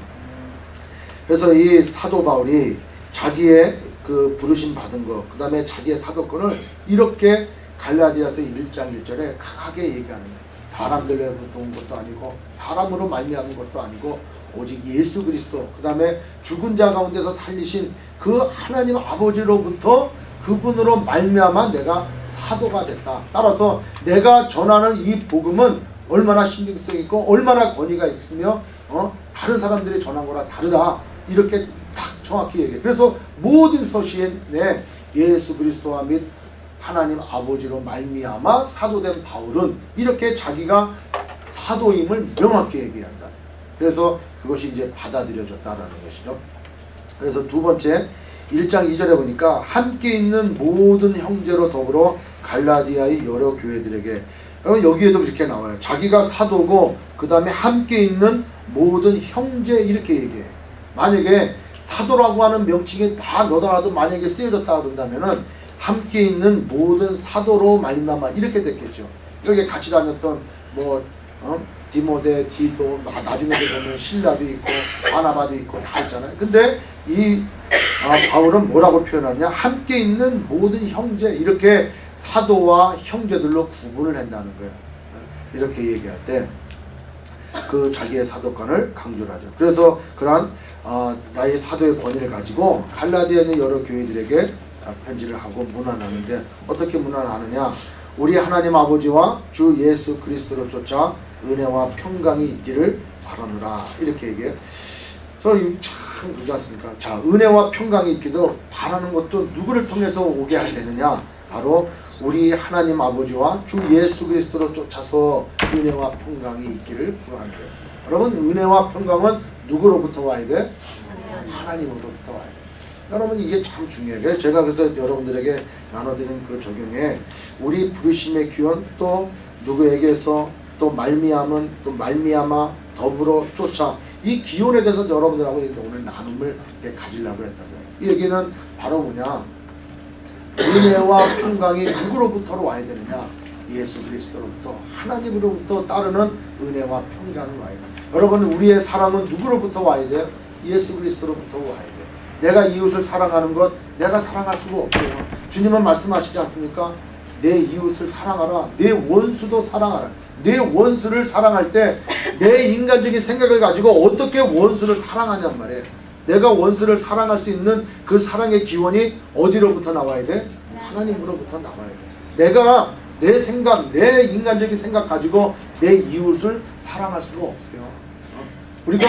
그래서 이 사도 바울이 자기의 그 부르심 받은 것, 그 다음에 자기의 사도권을 이렇게 갈라디아서 1장 1절에 강하게 얘기하는 거예요. 사람들로부터 온 것도 아니고 사람으로 말미암은 것도 아니고 오직 예수 그리스도, 그 다음에 죽은 자 가운데서 살리신 그 하나님 아버지로부터 그분으로 말미암아 내가 사도가 됐다. 따라서 내가 전하는 이 복음은 얼마나 신빙성 있고 얼마나 권위가 있으며 다른 사람들이 전한 거랑 다르다. 이렇게 딱 정확히 얘기해. 그래서 모든 서시에 내 예수 그리스도와 및 하나님 아버지로 말미암아 사도된 바울은 이렇게 자기가 사도임을 명확히 얘기한다. 그래서 그것이 이제 받아들여졌다라는 것이죠. 그래서 두 번째 1장 2절에 보니까 함께 있는 모든 형제로 더불어 갈라디아의 여러 교회들에게, 여러분 여기에도 그렇게 나와요. 자기가 사도고 그 다음에 함께 있는 모든 형제 이렇게 얘기해요. 만약에 사도라고 하는 명칭이 다 너다라도 만약에 쓰여졌다 그런다면은 함께 있는 모든 사도로 말미암아 이렇게 됐겠죠. 여기 같이 다녔던 뭐 디모데, 디도, 나중에 보면 신라도 있고 바나바도 있고 다 있잖아요. 근데 이 바울은 뭐라고 표현하냐? 함께 있는 모든 형제, 이렇게 사도와 형제들로 구분을 한다는 거예요. 이렇게 얘기할 때 그 자기의 사도권을 강조를 하죠. 그래서 그러한 나의 사도의 권위를 가지고 갈라디아에 있는 여러 교회들에게 편지를 하고 문안하는데, 어떻게 문안하느냐? 우리 하나님 아버지와 주 예수 그리스도로 쫓아 은혜와 평강이 있기를 바라노라. 이렇게 얘기해. 참 그렇지 않습니까? 자, 은혜와 평강이 있기도 바라는 것도 누구를 통해서 오게 되느냐? 바로 우리 하나님 아버지와 주 예수 그리스도로 쫓아서 은혜와 평강이 있기를 구하는 거예요. 여러분, 은혜와 평강은 누구로부터 와야 돼? 하나님으로부터 와야 돼. 여러분, 이게 참 중요해요. 제가 그래서 여러분들에게 나눠드린 그 적용에 우리 부르심의 기원, 또 누구에게서 또 말미암은, 또 말미암아 더불어 쫓아, 이 기원에 대해서 여러분들하고 오늘 나눔을 가지려고 했다고요. 이 얘기는 바로 뭐냐? 은혜와 평강이 누구로부터 와야 되느냐? 예수 그리스도로부터, 하나님으로부터 따르는 은혜와 평강이 와야 돼요. 여러분, 우리의 사랑은 누구로부터 와야 돼요? 예수 그리스도로부터 와야 돼요. 내가 이웃을 사랑하는 것, 내가 사랑할 수가 없어요. 주님은 말씀하시지 않습니까? 내 이웃을 사랑하라. 내 원수도 사랑하라. 내 원수를 사랑할 때 내 인간적인 생각을 가지고 어떻게 원수를 사랑하냔 말이에요. 내가 원수를 사랑할 수 있는 그 사랑의 기원이 어디로부터 나와야 돼? 하나님으로부터 나와야 돼. 내가 내 생각, 내 인간적인 생각 가지고 내 이웃을 사랑할 수가 없어요. 우리가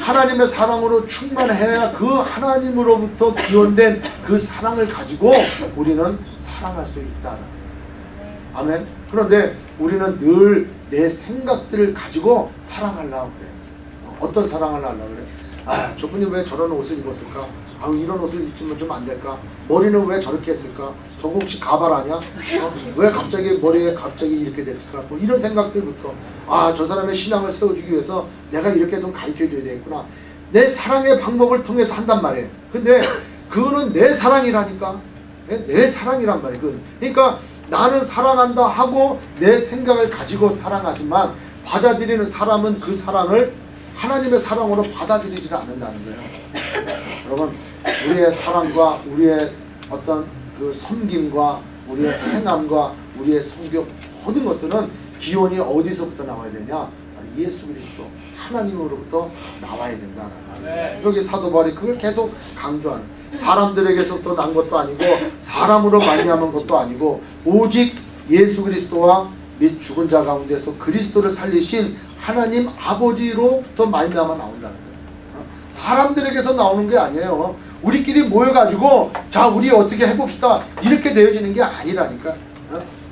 하나님의 사랑으로 충만해야 그 하나님으로부터 기원된 그 사랑을 가지고 우리는 사랑할 수 있다. 아멘. 그런데 우리는 늘 내 생각들을 가지고 사랑하려고 그래. 어떤 사랑을 하려고 그래? 아, 저분이 왜 저런 옷을 입었을까? 아, 이런 옷을 입으면 좀 안 될까? 머리는 왜 저렇게 했을까? 저거 혹시 가발 아니야? 왜 갑자기 머리에 갑자기 이렇게 됐을까? 뭐 이런 생각들부터, 아, 저 사람의 신앙을 세워주기 위해서 내가 이렇게 좀 가르쳐줘야 되겠구나. 내 사랑의 방법을 통해서 한단 말이에요. 근데 그거는 내 사랑이라니까. 내 사랑이란 말이에요. 그러니까 나는 사랑한다 하고 내 생각을 가지고 사랑하지만 받아들이는 사람은 그 사랑을 하나님의 사랑으로 받아들이지 않는다는 거예요. 여러분, 우리의 사랑과 우리의 어떤 그 섬김과 우리의 행함과 우리의 성교, 모든 것들은 기원이 어디서부터 나와야 되냐? 바로 예수 그리스도 하나님으로부터 나와야 된다라는 거예요. 여기 사도 바울이 그걸 계속 강조하는, 사람들에게서부터 난 것도 아니고 사람으로 말미암은 것도 아니고 오직 예수 그리스도와 및 죽은 자 가운데서 그리스도를 살리신 하나님 아버지로부터 말미암아 나온다는 거예요. 사람들에게서 나오는 게 아니에요. 우리끼리 모여가지고 자, 우리 어떻게 해봅시다, 이렇게 되어지는 게 아니라니까.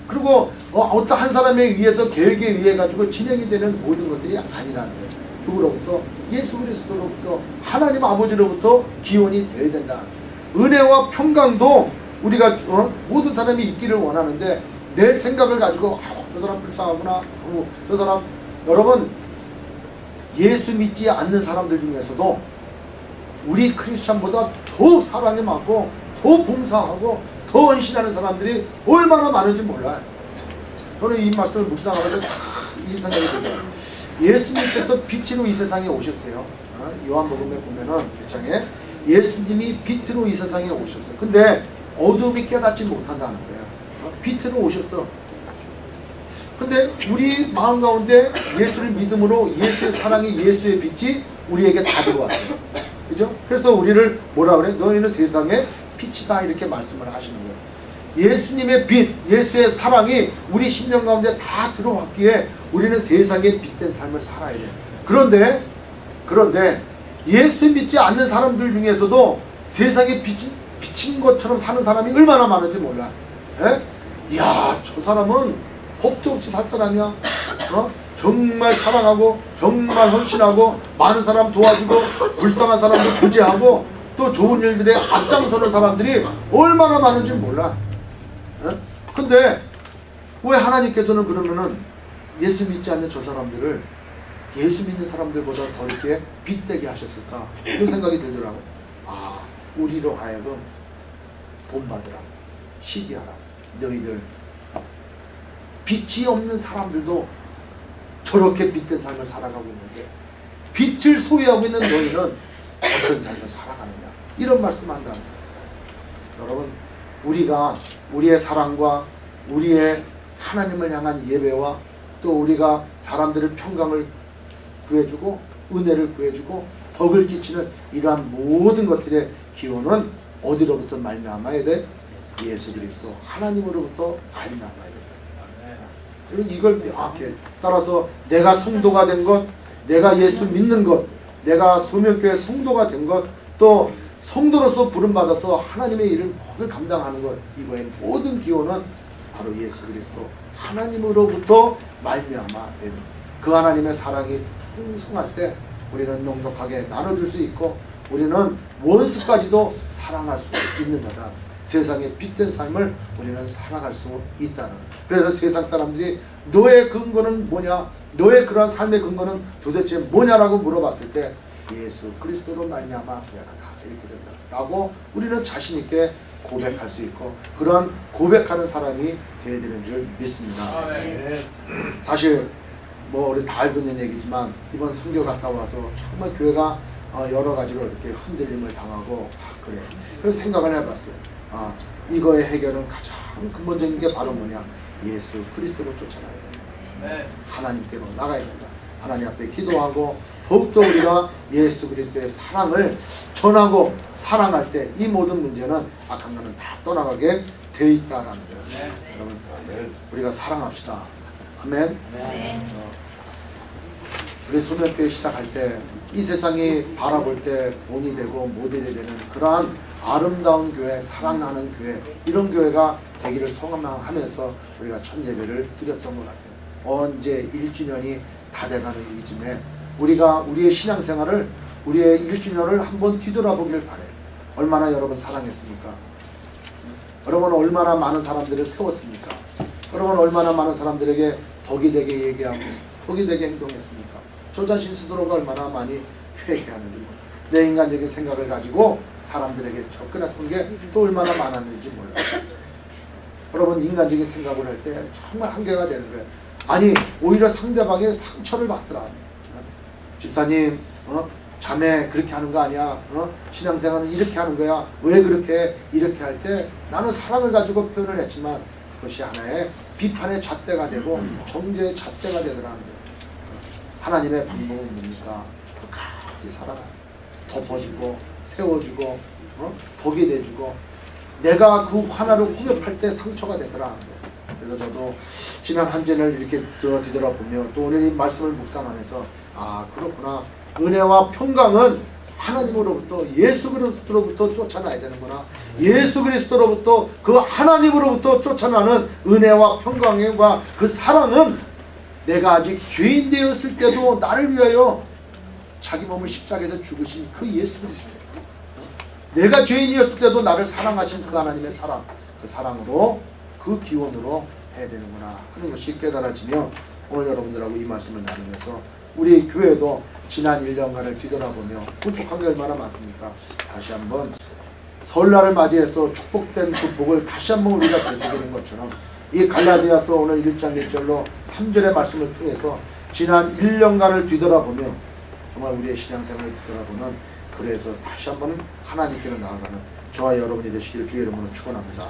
그리고 어떤 한 사람에 의해서 계획에 의해 가지고 진행이 되는 모든 것들이 아니라는 거예요. 누구로부터? 예수 그리스도로부터, 하나님 아버지로부터 기원이 되어야 된다. 은혜와 평강도 우리가 모든 사람이 있기를 원하는데 내 생각을 가지고 저 사람 불쌍하구나, 저 사람, 여러분, 예수 믿지 않는 사람들 중에서도 우리 크리스찬보다 더 사랑이 많고 더 봉사하고 더 헌신하는 사람들이 얼마나 많은지 몰라요. 저는 이 말씀을 묵상하면서 다 이 생각이 들어요. 예수님께서 빛으로 이 세상에 오셨어요. 요한복음에 보면은 1장에 예수님이 빛으로 이 세상에 오셨어요. 근데 어둠이 깨닫지 못한다는 거예요. 빛으로 오셨어. 근데 우리 마음 가운데 예수를 믿음으로 예수의 사랑이, 예수의 빛이 우리에게 다 들어왔어요. 그죠? 그래서 우리를 뭐라 그래? 너희는 세상의 빛이다, 이렇게 말씀을 하시는 거예요. 예수님의 빛, 예수의 사랑이 우리 심령 가운데 다 들어왔기에 우리는 세상에 빛된 삶을 살아야 돼요. 그런데 예수 믿지 않는 사람들 중에서도 세상에 비친 것처럼 사는 사람이 얼마나 많은지 몰라. 이야, 저 사람은 겁도 없이 살 사람이야. 정말 사랑하고 정말 헌신하고 많은 사람 도와주고 불쌍한 사람들 구제하고 또 좋은 일들에 앞장서는 사람들이 얼마나 많은지 몰라. 근데 왜 하나님께서는 그러면은 예수 믿지 않는 저 사람들을 예수 믿는 사람들보다 더 이렇게 빛되게 하셨을까? 이런 생각이 들더라고. 아, 우리로 하여금 본받으라, 시기하라. 너희들 빛이 없는 사람들도 저렇게 빛된 삶을 살아가고 있는데 빛을 소유하고 있는 너희는 어떤 삶을 살아가느냐, 이런 말씀한다. 여러분, 우리가 우리의 사랑과 우리의 하나님을 향한 예배와 또 우리가 사람들을 평강을 구해주고 은혜를 구해주고 덕을 끼치는 이러한 모든 것들의 기원은 어디로부터 말미암아야 돼? 예수 그리스도 하나님으로부터 말미암아야 된다. 그리고 이걸 명확히 따라서 내가 성도가 된 것, 내가 예수 믿는 것, 내가 소명교회 성도가 된 것, 또 성도로서 부름받아서 하나님의 일을 모두 감당하는 것, 이거의 모든 기원은 바로 예수 그리스도 하나님으로부터 말미암아 되는, 그 하나님의 사랑이 풍성할 때 우리는 넉넉하게 나눠줄 수 있고 우리는 원수까지도 사랑할 수 있는 거다. 세상에 빛된 삶을 우리는 살아갈 수 있다는. 그래서 세상 사람들이 너의 근거는 뭐냐, 너의 그러한 삶의 근거는 도대체 뭐냐라고 물어봤을 때 예수 그리스도로 말미암아 내가 다 이렇게 된다 라고 우리는 자신 있게 고백할 수 있고 그러한 고백하는 사람이 되어야 되는 줄 믿습니다. 사실 뭐 우리 다 알고 있는 얘기지만 이번 선교 갔다 와서 정말 교회가 여러 가지로 이렇게 흔들림을 당하고 그래. 그래서 생각을 해봤어요. 이거의 해결은 가장 근본적인 게 바로 뭐냐, 예수 그리스도로 쫓아가야 된다. 하나님께로 나가야 된다. 하나님 앞에 기도하고 더욱더 우리가 예수 그리스도의 사랑을 전하고 사랑할 때 이 모든 문제는 악한 것은 다 떠나가게 되어 있다라는 거예요. 여러분, 우리가 사랑합시다. 아멘. 우리 소명교회 시작할 때 이 세상이 바라볼 때 본이 되고 모델이 되는 그러한 아름다운 교회, 사랑하는 교회, 이런 교회가 되기를 소망하면서 우리가 첫 예배를 드렸던 것 같아요. 언제 1주년이 다 돼가는 이쯤에 우리가 우리의 신앙생활을, 우리의 1주년을 한번 뒤돌아보길 바래요. 얼마나 여러분 사랑했습니까? 여러분 얼마나 많은 사람들을 세웠습니까? 여러분 얼마나 많은 사람들에게 덕이 되게 얘기하고 덕이 되게 행동했습니까? 저 자신 스스로가 얼마나 많이 회개하는지, 내 인간적인 생각을 가지고 사람들에게 접근했던 게 또 얼마나 많았는지 몰라요. 여러분 인간적인 생각을 할 때 정말 한계가 되는 거예요. 아니 오히려 상대방의 상처를 받더라. 집사님, 자매 그렇게 하는 거 아니야? 신앙생활은 이렇게 하는 거야. 왜 그렇게 이렇게 할 때 나는 사랑을 가지고 표현을 했지만 그것이 하나의 비판의 잣대가 되고 정죄의 잣대가 되더라는 거예요. 하나님의 방법은 뭡니까? 끝까지 살아가. 덮어주고 세워주고 덕이 돼주고 내가 그 하나를 후벼팔 때 상처가 되더라. 그래서 저도 지난 한 주를 이렇게 뒤돌아보며 또 오늘 이 말씀을 묵상하면서 그렇구나. 은혜와 평강은 하나님으로부터 예수 그리스도로부터 쫓아나야 되는구나. 예수 그리스도로부터 그 하나님으로부터 쫓아나는 은혜와 평강과 그 사랑은 내가 아직 죄인 되었을 때도 나를 위하여 자기 몸을 십자가에서 죽으신 그 예수 그리스도, 내가 죄인이었을 때도 나를 사랑하신 그 하나님의 사랑, 그 사랑으로 그 기원으로 해야 되는구나 하는 것이 깨달아지며 오늘 여러분들하고 이 말씀을 나누면서 우리 교회도 지난 1년간을 뒤돌아보며 부족한 게 얼마나 많습니까? 다시 한번 설날을 맞이해서 축복된 그 복을 다시 한번 우리가 되새기는 것처럼 이 갈라디아서 오늘 1장 1절로 3절의 말씀을 통해서 지난 1년간을 뒤돌아보며 정말 우리의 신앙생활을 뒤돌아보는, 그래서 다시 한번 하나님께로 나아가는 저와 여러분이 되시기를 주의 이름으로 축원합니다.